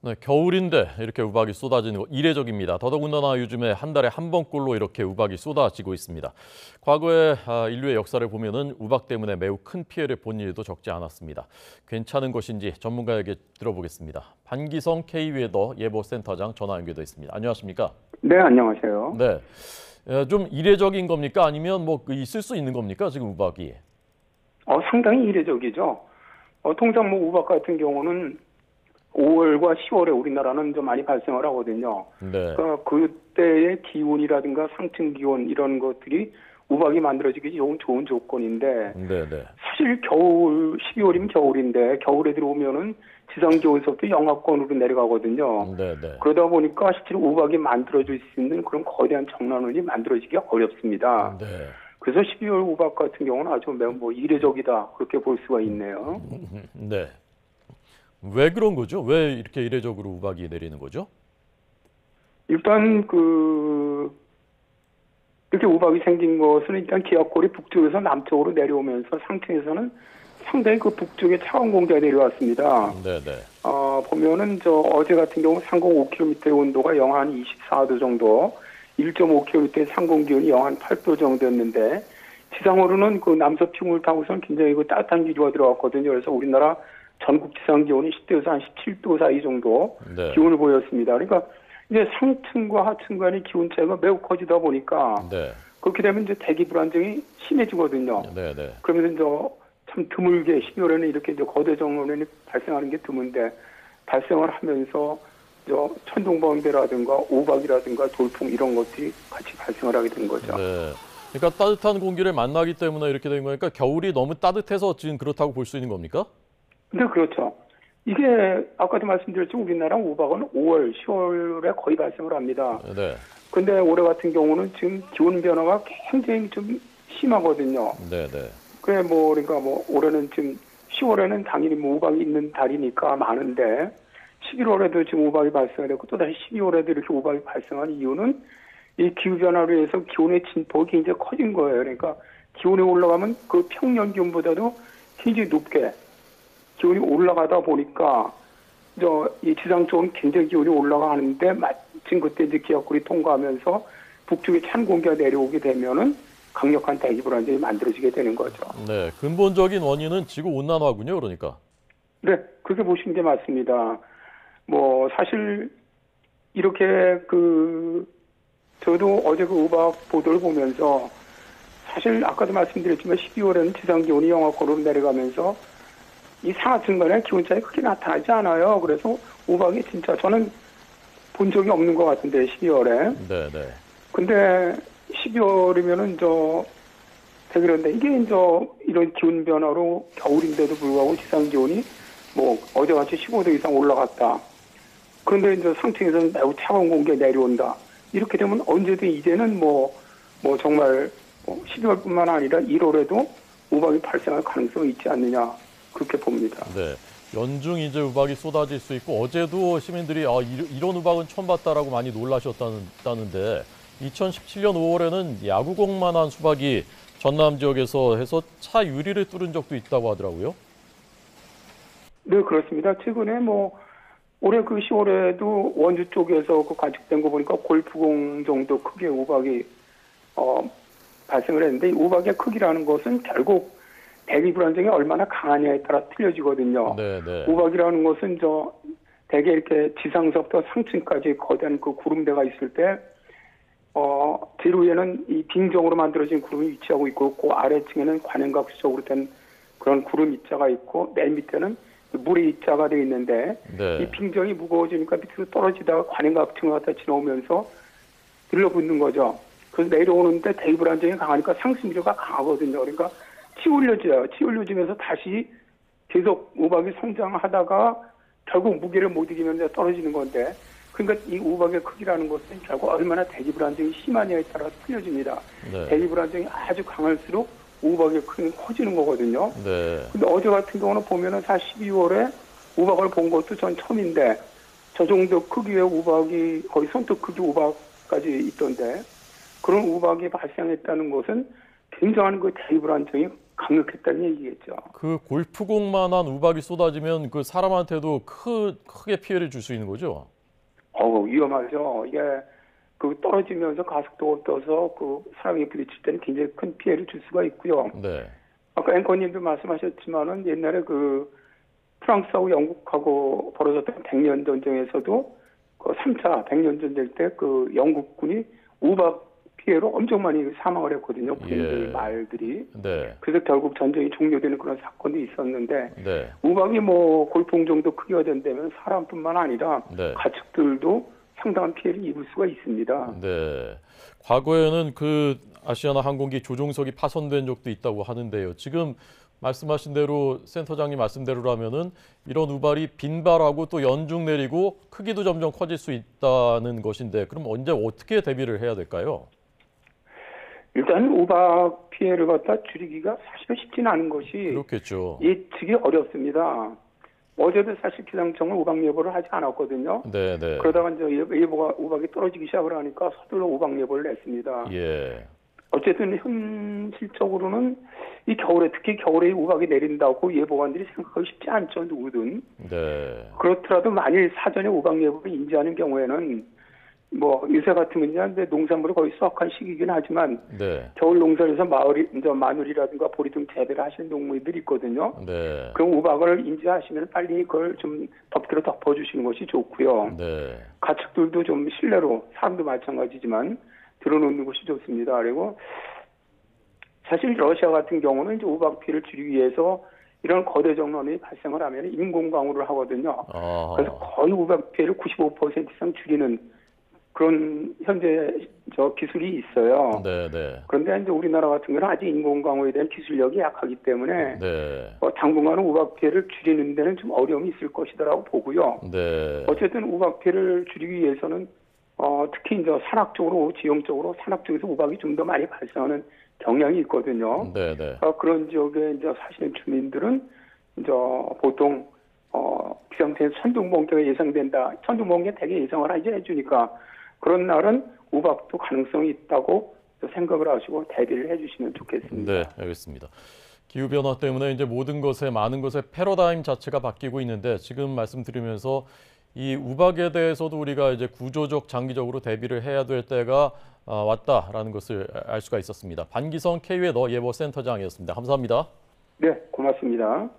네, 겨울인데 이렇게 우박이 쏟아지는 거 이례적입니다. 더더군다나 요즘에 한 달에 한 번꼴로 이렇게 우박이 쏟아지고 있습니다. 과거의 인류의 역사를 보면은 우박 때문에 매우 큰 피해를 본 일도 적지 않았습니다. 괜찮은 것인지 전문가에게 들어보겠습니다. 반기성 K웨더 예보센터장 전화 연결돼 있습니다. 안녕하십니까? 네, 안녕하세요. 네, 좀 이례적인 겁니까? 아니면 뭐 있을 수 있는 겁니까? 지금 우박이? 상당히 이례적이죠. 통상 뭐 우박 같은 경우는 5월과 10월에 우리나라는 좀 많이 발생을 하거든요. 네, 그러니까 그때의 기온이라든가 상층 기온 이런 것들이 우박이 만들어지기 좋은 조건인데 네, 네, 사실 겨울 12월이면 겨울인데 겨울에 들어오면은 지상 기온서부터 영하권으로 내려가거든요. 네, 네. 그러다 보니까 실제로 우박이 만들어질 수 있는 그런 거대한 정난원이 만들어지기가 어렵습니다. 네. 그래서 12월 우박 같은 경우는 아주 매우 이례적이다 그렇게 볼 수가 있네요. 네. 왜 그런 거죠? 왜 이렇게 이례적으로 우박이 내리는 거죠? 일단 이렇게 우박이 생긴 것은 일단 기압골이 북쪽에서 남쪽으로 내려오면서 상층에서는 상당히 그 북쪽에 차가운 공기가 내려왔습니다. 네네. 보면은 어제 같은 경우 상공 5km의 온도가 영하 한 24도 정도, 1.5km의 상공 기온이 영하 한 8도 정도였는데 지상으로는 그 남서 피공을 타고서는 굉장히 그 따뜻한 기류가 들어왔거든요. 그래서 우리나라 전국 지상 기온이 10도에서 한 17도 사이 정도 네. 기온을 보였습니다. 그러니까 이제 상층과 하층 간의 기온 차이가 매우 커지다 보니까 네. 그렇게 되면 이제 대기 불안정이 심해지거든요. 네네. 그러면서 참 드물게 12월에는 이렇게 이제 거대 정원이 발생하는 게 드문데 발생을 하면서 천둥번개라든가 우박이라든가 돌풍 이런 것들이 같이 발생을 하게 된 거죠. 네. 그러니까 따뜻한 공기를 만나기 때문에 이렇게 된 거니까 겨울이 너무 따뜻해서 지금 그렇다고 볼 수 있는 겁니까? 네, 그렇죠. 이게 아까도 말씀드렸지만 우리나라 우박은 5월, 10월에 거의 발생을 합니다. 네. 근데 올해 같은 경우는 지금 기온 변화가 굉장히 좀 심하거든요. 네네. 그러니까 올해는 지금 10월에는 당연히 우박이 있는 달이니까 많은데 11월에도 지금 우박이 발생했고 또다시 12월에도 이렇게 우박이 발생한 이유는 이 기후변화로 인해서 기온의 진폭이 굉장히 커진 거예요. 그러니까 기온이 올라가면 그 평년 기온보다도 굉장히 높게 기온이 올라가다 보니까 이 지상 쪽은 굉장히 기온이 올라가는데 마침 그때 이제 기압골이 통과하면서 북쪽에 찬 공기가 내려오게 되면은 강력한 대기 불안정이 만들어지게 되는 거죠. 네. 근본적인 원인은 지구 온난화군요, 그러니까. 네, 그렇게 보시는 게 맞습니다. 사실 이렇게 저도 어제 그 우박 보도를 보면서 사실 아까도 말씀드렸지만 12월에는 지상 기온이 영하권으로 내려가면서 이 상하층 간의 기온 차이 크게 나타나지 않아요. 그래서 우박이 진짜 저는 본 적이 없는 것 같은데 12월에. 네네. 근데 12월이면은 그런데 이게 이런 기온 변화로 겨울인데도 불구하고 지상 기온이 어제같이 15도 이상 올라갔다. 그런데 이제 상층에서는 매우 차가운 공기가 내려온다. 이렇게 되면 언제든 이제는 정말 12월뿐만 아니라 1월에도 우박이 발생할 가능성이 있지 않느냐 그렇게 봅니다. 네. 연중 이제 우박이 쏟아질 수 있고 어제도 시민들이 이런 우박은 처음 봤다라고 많이 놀라셨다는데 2017년 5월에는 야구공만한 수박이 전남 지역에서 해서 차 유리를 뚫은 적도 있다고 하더라고요. 네, 그렇습니다. 최근에 올해 그 10월에도 원주 쪽에서 관측된 거 보니까 골프공 정도 크기의 우박이 발생을 했는데 이 우박의 크기라는 것은 결국 대기 불안정이 얼마나 강하냐에 따라 틀려지거든요. 네네. 우박이라는 것은 대개 이렇게 지상서부터 상층까지 거대한 그 구름대가 있을 때 제일 위에는 이 빙정으로 만들어진 구름이 위치하고 있고 그 아래층에는 관행각시적으로 된 그런 구름 입자가 있고 맨 밑에는 물의 입자가 되어 있는데 네. 이 빙정이 무거워지니까 밑으로 떨어지다가 관행각층을 갖다 지나오면서 들러붙는 거죠. 그래서 내려오는데 대기 불안정이 강하니까 상승기류가 강하거든요. 그러니까 치올려져요. 치올려지면서 다시 계속 우박이 성장하다가 결국 무게를 못 이기면 떨어지는 건데 그러니까 이 우박의 크기라는 것은 결국 얼마나 대기 불안정이 심하냐에 따라 틀려집니다. 네. 대기 불안정이 아주 강할수록 우박의 크기는 커지는 거거든요. 네. 근데 어제 같은 경우는 보면은 사실 12월에 우박을 본 것도 전 처음인데 저 정도 크기의 우박이 거의 손톱 크기 우박까지 있던데 그런 우박이 발생했다는 것은 굉장한 그 대기 불안정이 강력했다는 얘기겠죠. 그 골프공만한 우박이 쏟아지면 그 사람한테도 크게 피해를 줄 수 있는 거죠? 위험하죠. 이게 그 떨어지면서 가속도가 떠서 그 사람이 부딪힐 때는 굉장히 큰 피해를 줄 수가 있고요. 네. 아까 앵커님도 말씀하셨지만은 옛날에 그 프랑스하고 영국하고 벌어졌던 백년 전쟁에서도 그 3차 백년 전쟁 때 그 영국군이 우박 피해로 엄청 많이 사망을 했거든요. 군인들 말들이. 네. 그래서 결국 전쟁이 종료되는 그런 사건도 있었는데 네. 우박이 뭐 골프공 정도 크기가 된다면 사람뿐만 아니라 네. 가축들도 상당한 피해를 입을 수가 있습니다. 네. 과거에는 그 아시아나 항공기 조종석이 파손된 적도 있다고 하는데요. 지금 말씀하신 대로 센터장님 말씀대로라면은 이런 우발이 빈발하고 또 연중 내리고 크기도 점점 커질 수 있다는 것인데 그럼 언제 어떻게 대비를 해야 될까요? 일단 우박 피해를 갖다 줄이기가 사실은 쉽지는 않은 것이 그렇겠죠. 예측이 어렵습니다. 어제도 사실 기상청은 우박 예보를 하지 않았거든요. 네, 네. 그러다가 이제 예보가 우박이 떨어지기 시작을 하니까 서둘러 우박 예보를 냈습니다. 예. 어쨌든 현실적으로는 이 겨울에 특히 겨울에 우박이 내린다고 예보관들이 생각하기 쉽지 않죠. 누구든. 네. 그렇더라도 만일 사전에 우박 예보를 인지하는 경우에는 뭐 요새 같으면 이제 농산물이 거의 수확한 시기이긴 하지만 네. 겨울 농사에서 마늘이라든가 보리 등 재배를 하시는 농민들이 있거든요. 네. 그럼 우박을 인지하시면 빨리 그걸 좀 덮개로 덮어주시는 것이 좋고요. 네. 가축들도 좀 실내로 사람도 마찬가지지만 들어놓는 것이 좋습니다. 그리고 사실 러시아 같은 경우는 이제 우박 피해를 줄이기 위해서 이런 거대 정론이 발생을 하면 인공 강우를 하거든요. 그래서 거의 우박 피해를 95% 이상 줄이는 그런 현재 기술이 있어요. 네, 네. 그런데 이제 우리나라 같은 경우는 아직 인공 강우에 대한 기술력이 약하기 때문에 네. 당분간은 우박 피해를 줄이는 데는 좀 어려움이 있을 것이라고 보고요. 네. 어쨌든 우박 피해를 줄이기 위해서는 특히 이제 산악 쪽으로 지형적으로 산악 쪽에서 우박이 좀 더 많이 발생하는 경향이 있거든요. 네, 네. 그런 지역에 이제 사시는 주민들은 이제 보통 기상청에서 천둥번개가 예상된다. 천둥번개 대개 예상을 이제 해주니까 그런 날은 우박도 가능성이 있다고 생각을 하시고 대비를 해주시면 좋겠습니다. 네, 알겠습니다. 기후 변화 때문에 이제 모든 것에 많은 것의 패러다임 자체가 바뀌고 있는데 지금 말씀드리면서 이 우박에 대해서도 우리가 이제 구조적 장기적으로 대비를 해야 될 때가 왔다라는 것을 알 수가 있었습니다. 반기성 KU의 예보센터장이었습니다. 감사합니다. 네, 고맙습니다.